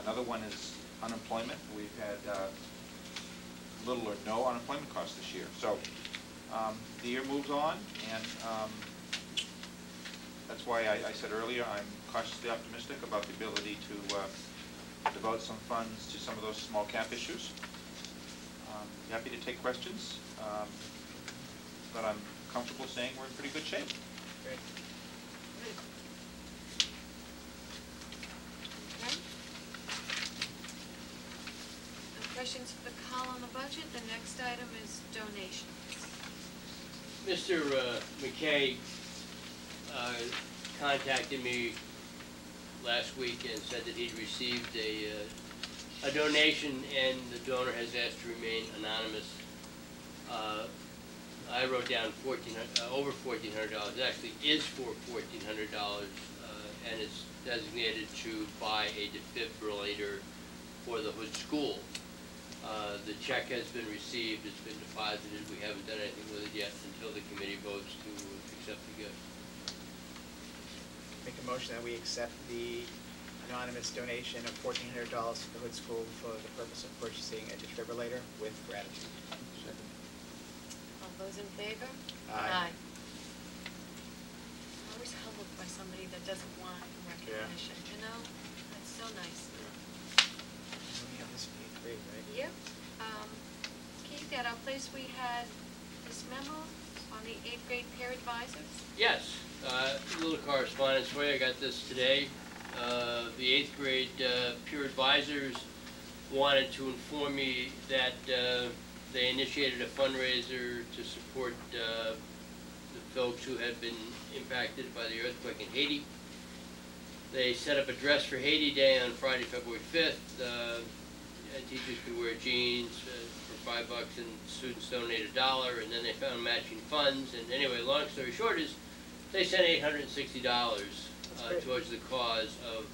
Another one is unemployment. We've had little or no unemployment costs this year. So the year moves on, and that's why I said earlier I'm cautiously optimistic about the ability to devote some funds to some of those small cap issues. Happy to take questions, but I'm comfortable saying we're in pretty good shape. Great. Okay. No questions for the call on the budget. The next item is donations. Mr. McKay contacted me last week and said that he'd received a donation, and the donor has asked to remain anonymous. I wrote down over $1,400. It actually is for $1,400, and it's designated to buy a defibrillator for the Hood School. The check has been received, it's been deposited. We haven't done anything with it yet until the committee votes to accept the gift. Make a motion that we accept the anonymous donation of $1,400 to the Hood School for the purpose of purchasing a defibrillator with gratitude. Second. All those in favor? Aye. I'm always humbled by somebody that doesn't want recognition, you know? That's so nice. We have this in 8th grade, right? Yep. Keith, at our place we had this memo on the 8th grade peer advisors. Yes, a little correspondence for you. I got this today. The 8th grade peer advisors wanted to inform me that they initiated a fundraiser to support the folks who had been impacted by the earthquake in Haiti. They set up a Dress for Haiti Day on Friday, February 5th. Teachers could wear jeans for $5 and students donated $1, and then they found matching funds. And anyway, long story short is they sent $860 towards the cause of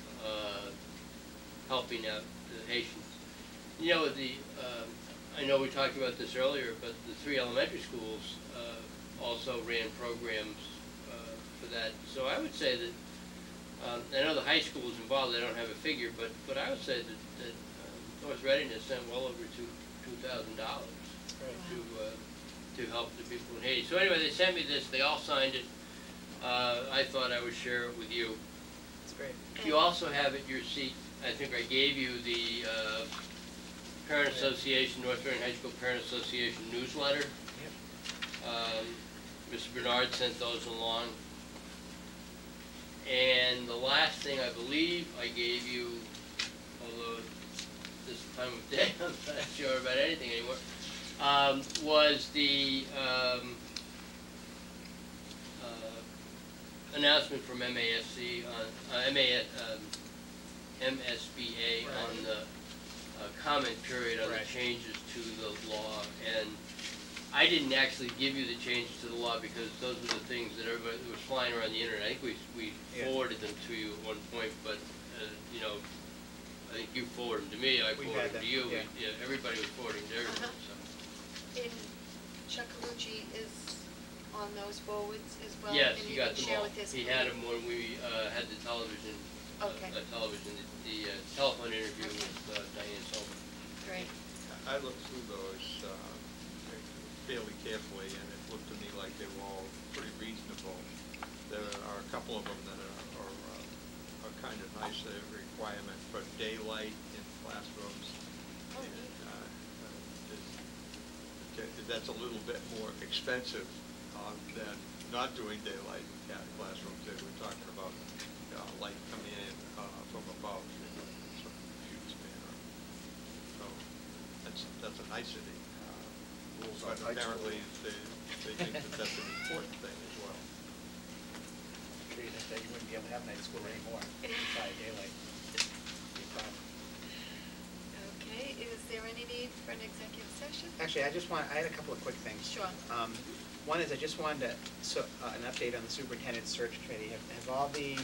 helping out the Haitians. You know, I know we talked about this earlier, but the 3 elementary schools also ran programs for that. So I would say that, I know the high school is involved, they don't have a figure, but I would say that North Readiness sent well over $2,000 to help the people in Haiti. So anyway, they sent me this, they all signed it. I thought I would share it with you. That's great. You also have at your seat, I think I gave you the Parent Association, North Reading High School Parent Association newsletter. Yep. Mr. Bernard sent those along. And the last thing I believe I gave you, although this time of day I'm not sure about anything anymore, was the announcement from MASC on MSBA on the comment period on the changes to the law. And I didn't actually give you the changes to the law because those were the things that everybody was flying around the internet. I think we forwarded them to you at one point, but you know, I think you forwarded them to me. I forwarded them to you. Yeah, everybody was forwarding to everyone. So. And Chuck Carucci is on those forwards as well. Yes, and he got them all. He had them when we had the television. Okay. The telephone interview with Diane Sullivan. Great. I looked through those fairly carefully, and it looked to me like they were all pretty reasonable. There are a couple of them that are kind of nice. The requirement for daylight in classrooms. Oh, And, that's a little bit more expensive than not doing daylight in classrooms. They were talking about light coming in from above in a sort of huge manner. So that's a nicety. But apparently they think that that's an important thing as well. Sure, you wouldn't be able to have night school anymore. By daylight. Okay, is there any need for an executive session? Actually, I had a couple of quick things. Sure. One is I just wanted to, an update on the superintendent search committee. Have all the,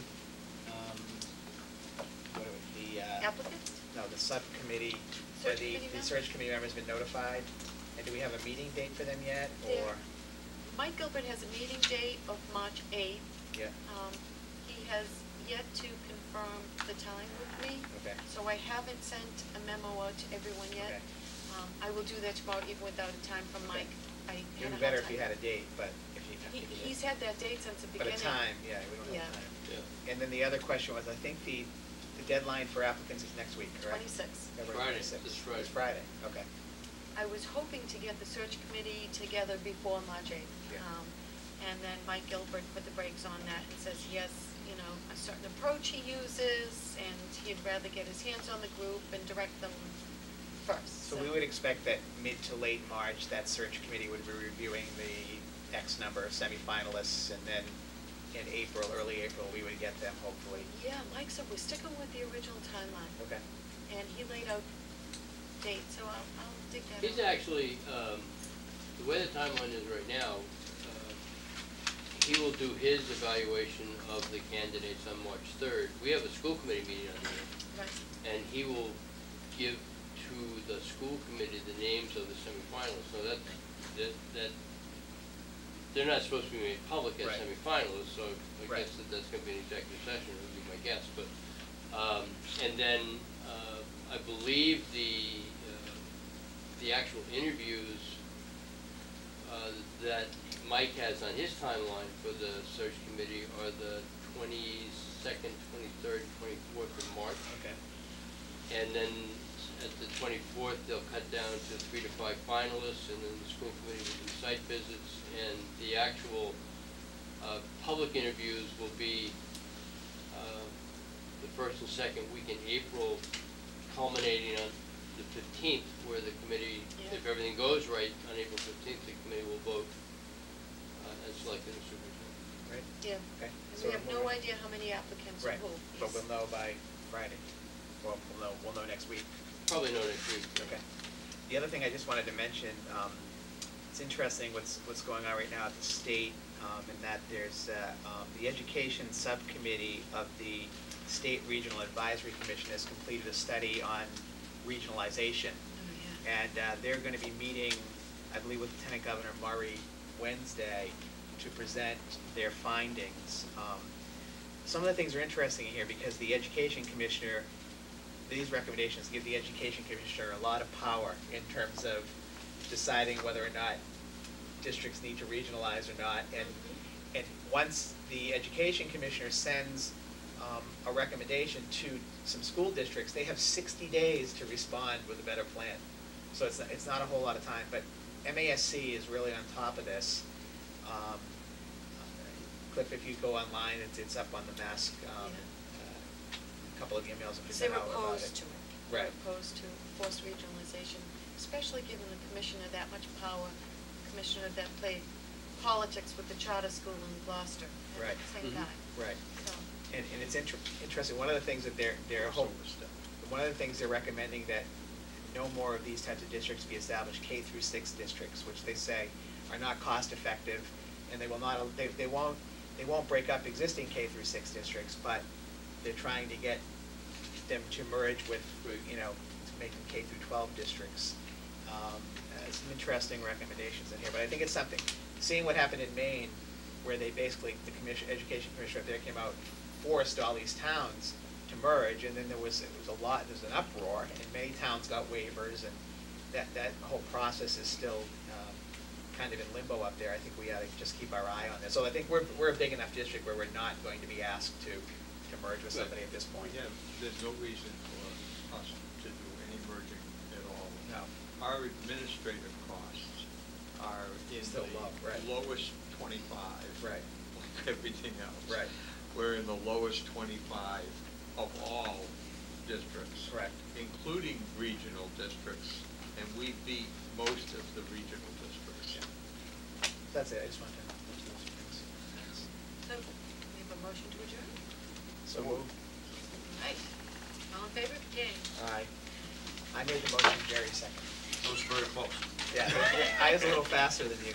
Applicants? No, the subcommittee, Search the committee search committee members been notified? And do we have a meeting date for them yet, or? Mike Gilbert has a meeting date of March 8th. Yeah. He has yet to confirm the time with me. Okay. So I haven't sent a memo out to everyone yet. Okay. I will do that tomorrow, even without a time from Okay. Mike. I It'd had be a better hard if you time. had a date, but if you. He's had that date since the But a beginning. time, yeah, we don't Yeah. have time. Yeah. And then the other question was, I think the deadline for applicants is next week, correct? 26. February Friday, 26th. this Friday. It's Friday, okay. I was hoping to get the search committee together before March 8th. Yeah. And then Mike Gilbert put the brakes on that and says, yes, you know, a certain approach he uses, and he'd rather get his hands on the group and direct them first. So we would expect that mid to late March, that search committee would be reviewing the X number of semifinalists, and then in April, early April, we would get them hopefully. Yeah, Mike said we're sticking with the original timeline. Okay. And he laid out dates, so I'll dig that out. He's actually, the way the timeline is right now, he will do his evaluation of the candidates on March 3rd. We have a school committee meeting on there, Right. and he will give to the school committee the names of the semifinalists. So that they're not supposed to be made public as Right. semifinalists, so I Right. guess that's gonna be an executive session, would be my guess, but, and then, I believe the actual interviews, that Mike has on his timeline for the search committee are the 22nd, 23rd, 24th of March. Okay. And then at the 24th, they'll cut down to 3 to 5 finalists, and then the school committee will do site visits, and the actual public interviews will be the first and second week in April, culminating on the 15th, where the committee, Yeah. if everything goes right, on April 15th, the committee will vote and select the new superintendent. Right? Yeah. Okay. And So we have no we'll- idea how many applicants or Right, who. but we'll know by Friday. Well, we'll know next week. Probably know next week. Okay. The other thing I just wanted to mention, it's interesting what's going on right now at the state, in that there's, the education subcommittee of the State Regional Advisory Commission has completed a study on regionalization. Oh, yeah. And they're going to be meeting, I believe, with Lieutenant Governor Murray Wednesday to present their findings. Some of the things are interesting here because the Education Commissioner, these recommendations give the Education Commissioner a lot of power in terms of deciding whether or not districts need to regionalize or not. And once the Education Commissioner sends a recommendation to some school districts, they have 60 days to respond with a better plan. So it's not a whole lot of time, but MASC is really on top of this. Cliff, if you go online, it's up on the Mask, a couple of emails have been Because sent they're out about opposed it. to it. Right. They're opposed to forced regionalization, especially given the commissioner that much power, commissioner that played politics with the charter school in Gloucester at Right. the same Mhm. time. Right. So, And it's interesting, one of the things that they're one of the things they're recommending that no more of these types of districts be established, K through 6 districts, which they say are not cost effective, and they will not, they won't break up existing K through 6 districts, but they're trying to get them to merge with, you know, to make them K through 12 districts. Some interesting recommendations in here, but I think it's something, seeing what happened in Maine, where they basically, the education commissioner up there came out, forced all these towns to merge, and then there was an uproar, and many towns got waivers, and that whole process is still kind of in limbo up there. I think we ought to just keep our eye on this. So I think we're a big enough district where we're not going to be asked to merge with somebody at this point. Yeah, there's no reason for us to do any merging at all. No. Our administrative costs are in Still low, right. the lowest 25. Right. Like everything else. Right. We're in the lowest 25 of all districts. Correct. Including regional districts, and we beat most of the regional districts. Yeah. That's it, I just wanted to mention those things. so we have a motion to adjourn? So moved. Right. All in favor? Yay. Aye. I made the motion, Jerry second. That was very close. Yeah, I was a little faster than you.